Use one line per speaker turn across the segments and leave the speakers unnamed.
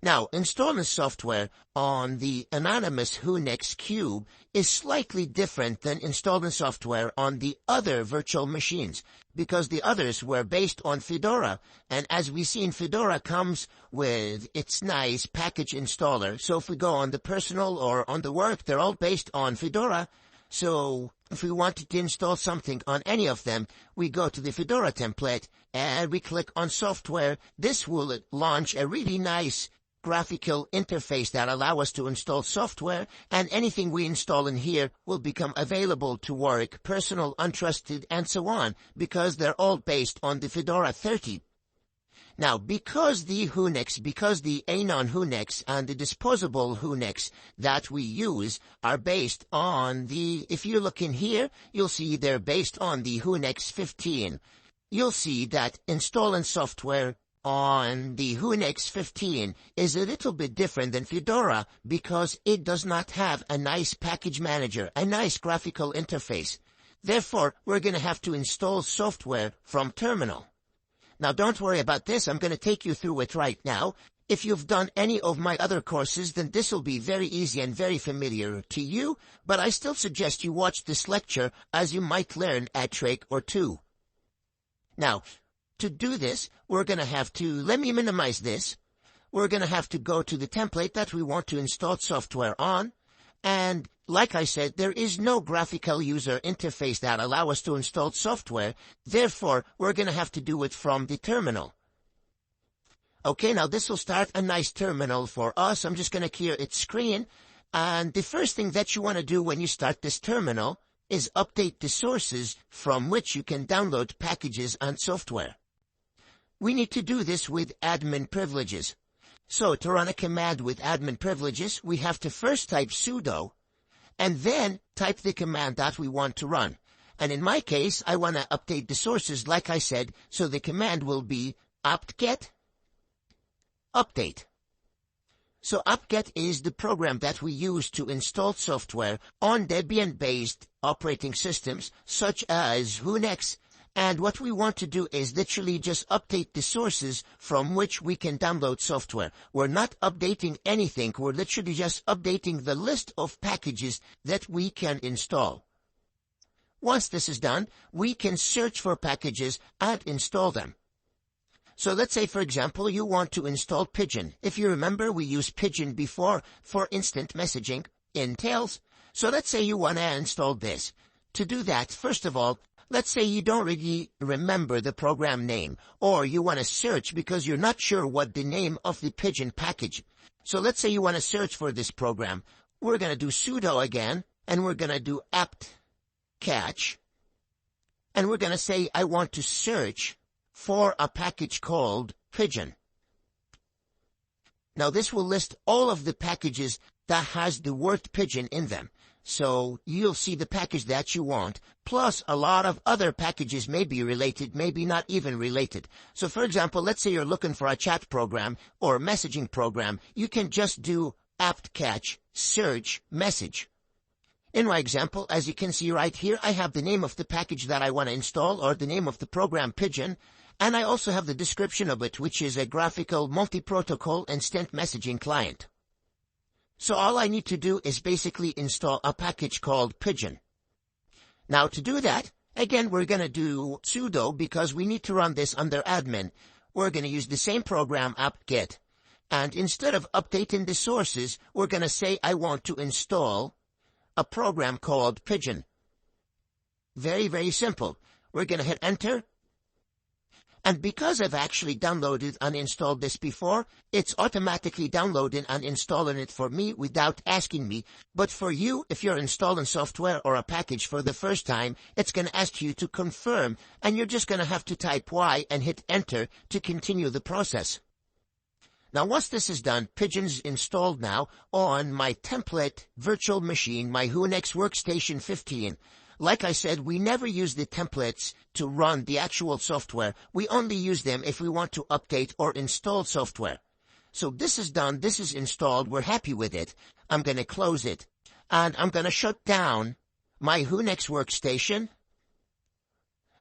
Now, installing software on the anonymous Unix Cube is slightly different than installing software on the other virtual machines, because the others were based on Fedora, and as we've seen, Fedora comes with its nice package installer. So if we go on the personal or on the work, they're all based on Fedora. So if we wanted to install something on any of them, we go to the Fedora template and we click on software. This will launch a really nice graphical interface that allow us to install software, and anything we install in here will become available to work, personal, untrusted, and so on, because they're all based on the Fedora 30. Now, because the Anon Unix and the disposable Unix that we use are based on if you look in here, you'll see they're based on the Unix 15. You'll see that installing software on the Unix 15 is a little bit different than Fedora because it does not have a nice package manager, a nice graphical interface. Therefore, we're going to have to install software from terminal. Now, don't worry about this. I'm going to take you through it right now. If you've done any of my other courses, then this will be very easy and very familiar to you, but I still suggest you watch this lecture as you might learn a trick or two. Now, to do this, we're going to have to, let me minimize this. We're going to have to go to the template that we want to install software on. And like I said, there is no graphical user interface that allows us to install software. Therefore, we're going to have to do it from the terminal. Okay, now this will start a nice terminal for us. I'm just going to clear its screen. And the first thing that you want to do when you start this terminal is update the sources from which you can download packages and software. We need to do this with admin privileges. So to run a command with admin privileges, we have to first type sudo and then type the command that we want to run. And in my case, I want to update the sources like I said, so the command will be apt-get update. So apt-get is the program that we use to install software on Debian-based operating systems such as Unix. And what we want to do is literally just update the sources from which we can download software. We're not updating anything. We're literally just updating the list of packages that we can install. Once this is done, we can search for packages and install them. So let's say, for example, you want to install Pigeon. If you remember, we used Pigeon before for instant messaging in Tails. So let's say you want to install this. To do that, first of all, let's say you don't really remember the program name, or you want to search because you're not sure what the name of the Pigeon package. So let's say you want to search for this program. We're going to do sudo again, and we're going to do apt-catch, and we're going to say I want to search for a package called Pigeon. Now this will list all of the packages that has the word Pigeon in them. So you'll see the package that you want, plus a lot of other packages may be related, maybe not even related. So for example, let's say you're looking for a chat program or a messaging program. You can just do apt-catch search message. In my example, as you can see right here, I have the name of the package that I want to install, or the name of the program Pigeon, and I also have the description of it, which is a graphical multi-protocol instant messaging client. So all I need to do is basically install a package called Pigeon. Now to do that, again, we're going to do sudo because we need to run this under admin. We're going to use the same program apt-get. And instead of updating the sources, we're going to say I want to install a program called Pigeon. Very, very simple. We're going to hit enter. And because I've actually downloaded and installed this before, it's automatically downloading and installing it for me without asking me. But for you, if you're installing software or a package for the first time, it's going to ask you to confirm, and you're just going to have to type Y and hit enter to continue the process. Now once this is done, Pigeon's installed now on my template virtual machine, my Unix workstation 15. Like I said, we never use the templates to run the actual software. We only use them if we want to update or install software. So this is done. This is installed. We're happy with it. I'm going to close it. And I'm going to shut down my Unix workstation.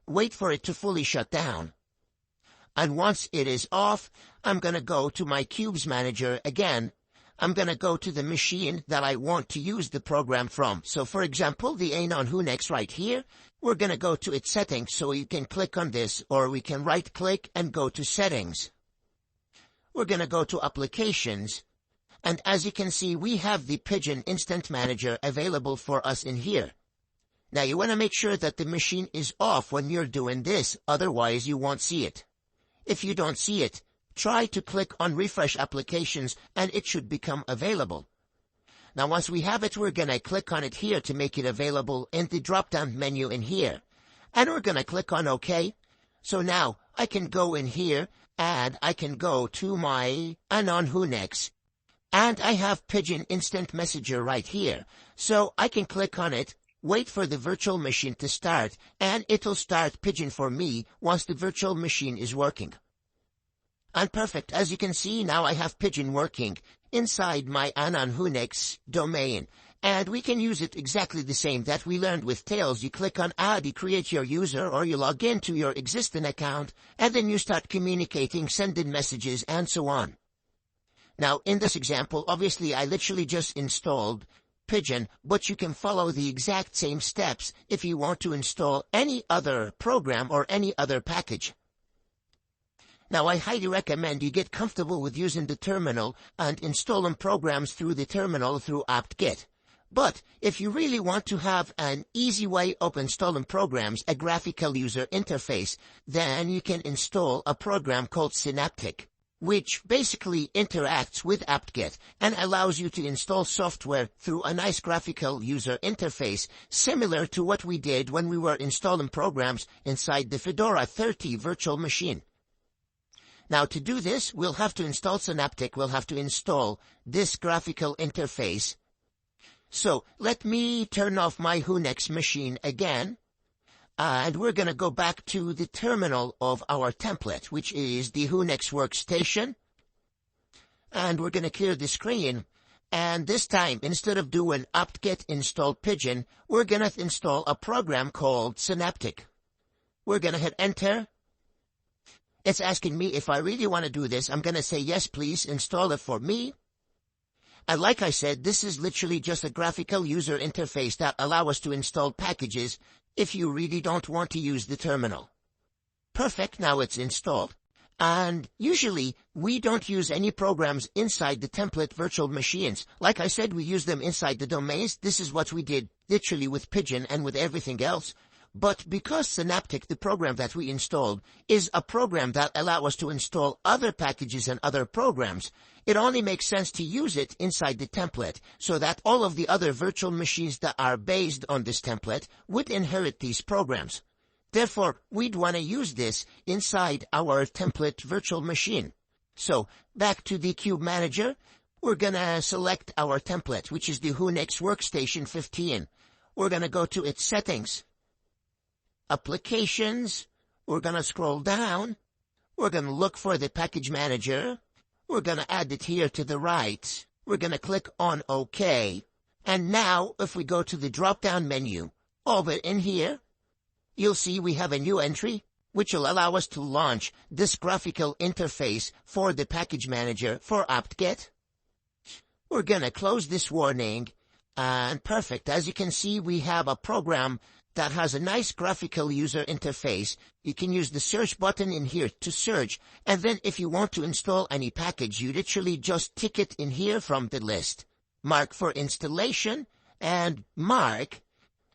Wait for it to fully shut down. And once it is off, I'm going to go to my Qubes manager again. I'm going to go to the machine that I want to use the program from. So for example, the non-Unix right here, we're going to go to its settings. So you can click on this, or we can right click and go to settings. We're going to go to applications. And as you can see, we have the Pigeon Instant Manager available for us in here. Now you want to make sure that the machine is off when you're doing this, otherwise you won't see it. If you don't see it, try to click on Refresh Applications and it should become available. Now once we have it, we're going to click on it here to make it available in the drop-down menu in here. And we're going to click on OK. So now I can go in here and I can go to my non-Unix. And I have Pigeon Instant Messenger right here. So I can click on it, wait for the virtual machine to start, and it'll start Pigeon for me once the virtual machine is working. And perfect. As you can see, now I have Pigeon working inside my non-Unix domain. And we can use it exactly the same that we learned with Tails. You click on Add, you create your user, or you log into your existing account, and then you start communicating, sending messages, and so on. Now, in this example, obviously, I literally just installed Pigeon, but you can follow the exact same steps if you want to install any other program or any other package. Now, I highly recommend you get comfortable with using the terminal and installing programs through the terminal through apt-get. But if you really want to have an easy way of installing programs, a graphical user interface, then you can install a program called Synaptic, which basically interacts with apt-get and allows you to install software through a nice graphical user interface, similar to what we did when we were installing programs inside the Fedora 30 virtual machine. Now to do this, we'll have to install Synaptic, we'll have to install this graphical interface. So let me turn off my Unix machine again. And we're going to go back to the terminal of our template, which is the Unix workstation. And we're going to clear the screen. And this time, instead of doing apt-get install Pigeon, we're going to install a program called Synaptic. We're going to hit enter. It's asking me if I really want to do this. I'm going to say, yes, please install it for me. And like I said, this is literally just a graphical user interface that allows us to install packages if you really don't want to use the terminal. Perfect, now it's installed. And usually, we don't use any programs inside the template virtual machines. Like I said, we use them inside the domains. This is what we did literally with Pigeon and with everything else. But because Synaptic, the program that we installed, is a program that allows us to install other packages and other programs, it only makes sense to use it inside the template so that all of the other virtual machines that are based on this template would inherit these programs. Therefore, we'd want to use this inside our template virtual machine. So, back to the Qube Manager, we're going to select our template, which is the Unix Workstation 15. We're going to go to its settings. Applications, we're going to scroll down, we're going to look for the package manager, we're going to add it here to the right, we're going to click on OK, and now if we go to the drop-down menu, over in here, you'll see we have a new entry, which will allow us to launch this graphical interface for the package manager for apt-get. We're going to close this warning, and perfect, as you can see we have a program that has a nice graphical user interface. You can use the search button in here to search, and then if you want to install any package, you literally just tick it in here from the list. Mark for installation, and mark,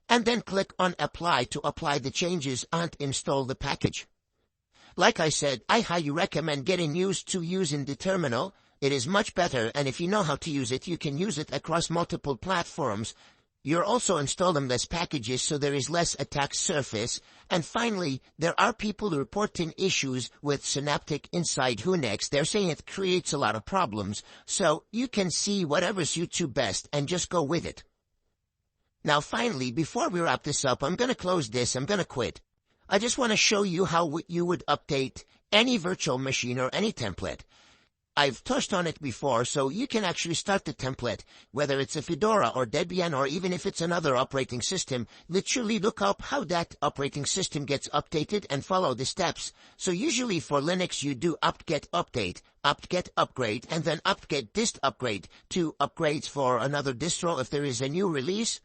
and then click on apply to apply the changes and install the package. Like I said, I highly recommend getting used to using the terminal. It is much better, and if you know how to use it, you can use it across multiple platforms. You're also installing less packages, so there is less attack surface. And finally, there are people reporting issues with Synaptic inside Unix. They're saying it creates a lot of problems. So you can see whatever suits you best and just go with it. Now finally, before we wrap this up, I'm going to close this. I'm going to quit. I just want to show you how you would update any virtual machine or any template. I've touched on it before, so you can actually start the template, whether it's a Fedora or Debian or even if it's another operating system. Literally look up how that operating system gets updated and follow the steps. So usually for Linux you do apt-get update, apt-get upgrade, and then apt-get dist upgrade to upgrades for another distro if there is a new release.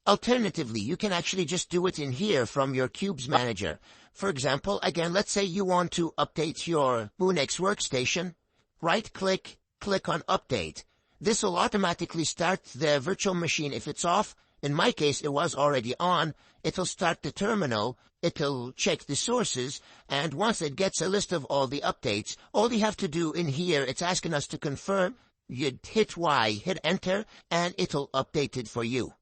Alternatively, you can actually just do it in here from your Qubes manager. For example, again, let's say you want to update your Unix workstation. Right-click, click on Update. This will automatically start the virtual machine if it's off. In my case, it was already on. It'll start the terminal, it'll check the sources, and once it gets a list of all the updates, all you have to do in here, it's asking us to confirm. You'd hit Y, hit Enter, and it'll update it for you.